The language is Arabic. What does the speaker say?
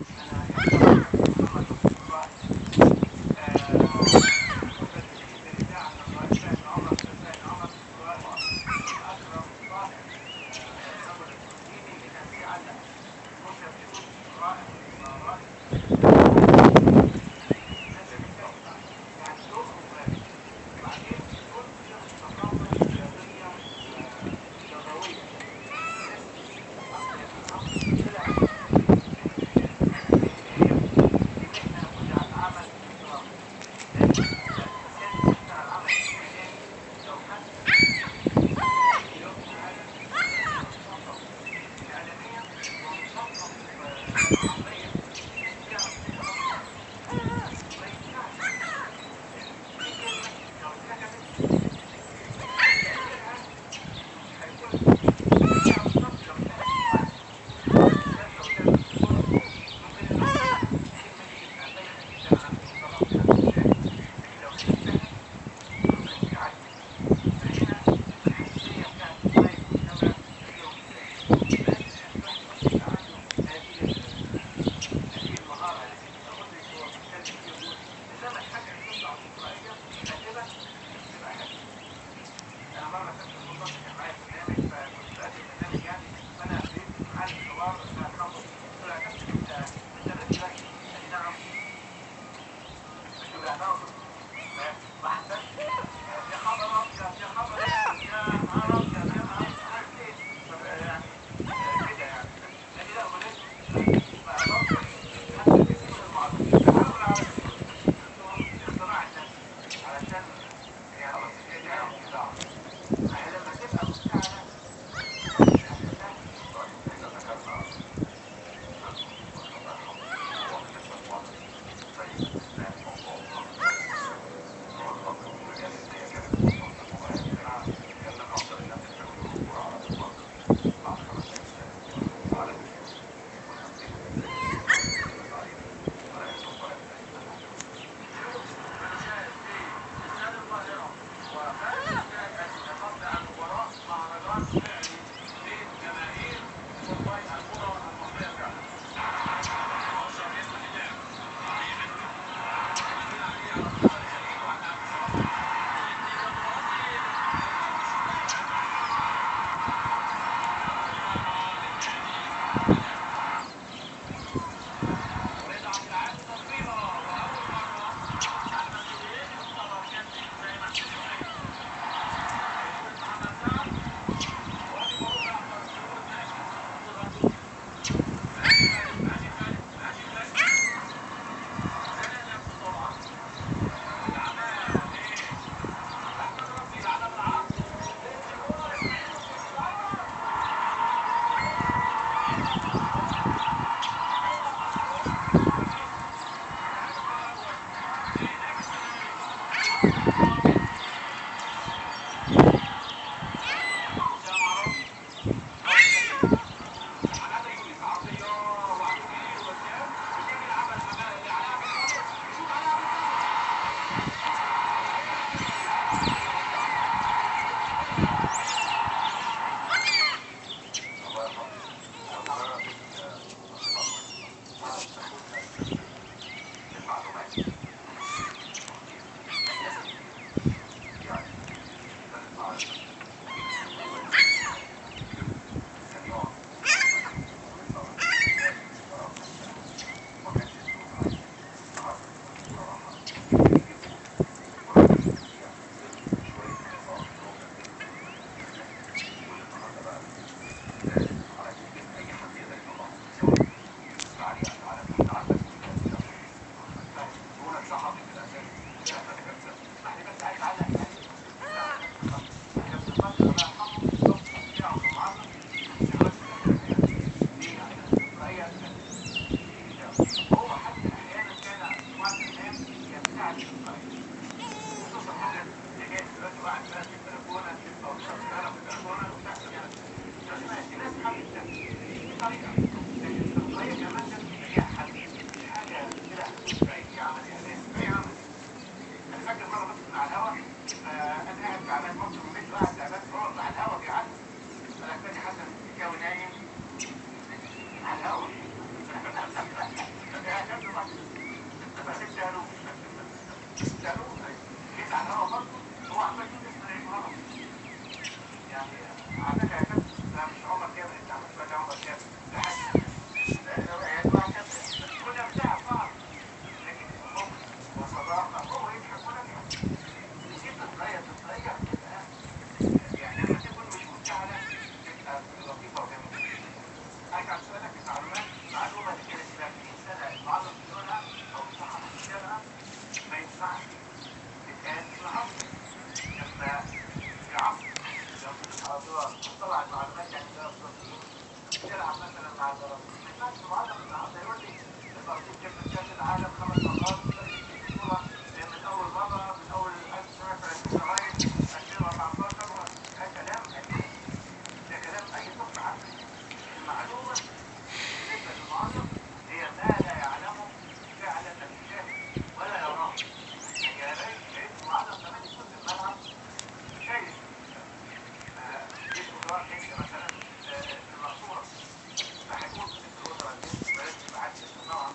أنا يعني طبعا كابتن محمد توفيق صلاح مدرب جديد للإذاعة النهارده فهمي عمر أستاذ فهمي عمر وأكرم طاهر رجل التسجيل اللي كان بيعلق الموشن بصوت رائع رائع الناس بتسمع يعني ذوق ممتاز. وبعدين دول فيهم ثقافة رياضية لغوية أصل المشكلة إن هي في مهنة بتاعت عمل احترافي لازم الإنسان اللي بيشتغل عمل إعلامي لو حتى مليون حاجة لازم يبقى مثقف إعلاميا ومثقف ثقافيا